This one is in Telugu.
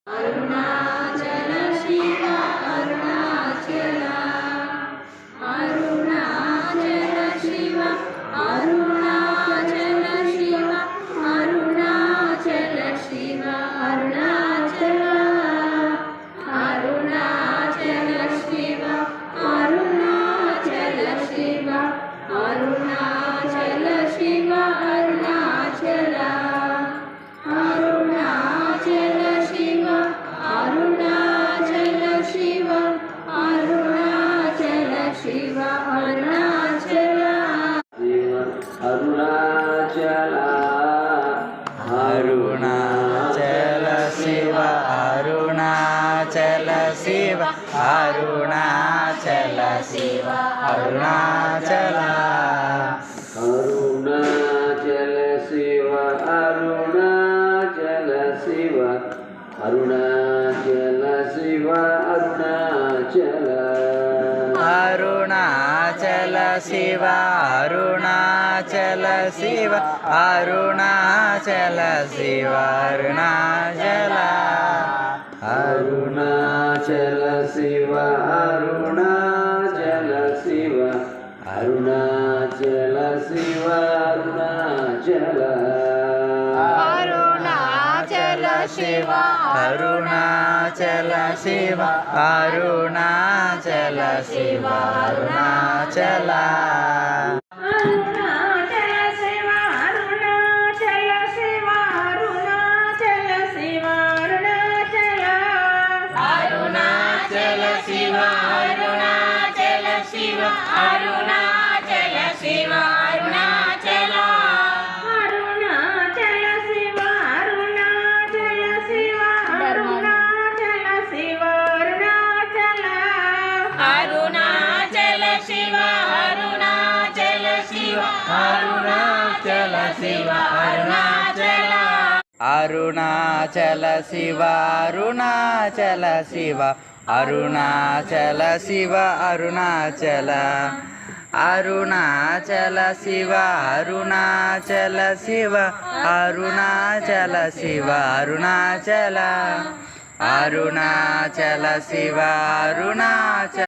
అరుణాచల శివ అరుణాచల అరుణాచల శివ అరుణాచల శివ అరుణాచల శివ అరుణాచల అరుణాచల శివ అరుణాచల శివ అరుణాచల శివ అరుణాచల అరుణాచల శివ అరుణాచల శివ అరుణాచల శివ అరుణాచల అరుణాచల అరుణాచల శివ అరుణాచల శివ అరుణాచల శివ అరుణాచల అరుణాచల శివ అరుణాచల శివ అరుణాచల శివ అరుణాచల అరుణాచల శివ అరుణాచల శివ అరుణాచల శివ అరుణాచల అరుణాచల శివ అరుణాచల శివ అరుణాచల శివ అరుణాచల అరుణాచల శివ అరుణాచల శివ అరుణాచల శివ అరుణాచల అరుణాచల శివ అరుణాచల శివ అరుణాచల శివ అరుణాచల అరుణాచల శివ అరుణాచల శివ అరుణాచల శివ అరుణాచల అరుణాచల శివ అరుణాచల శివ అరుణాచల శివ అరుణాచల అరుణాచల శివ అరుణాచల శివ అరుణాచల శివ అరుణాచల అరుణాచల శివ అరుణాచల శివ అరుణాచల శివ అరుణాచల అరుణాచల శివ అరుణాచల శివ అరుణాచల శివ అరుణాచల అరుణాచల శివ అరుణాచల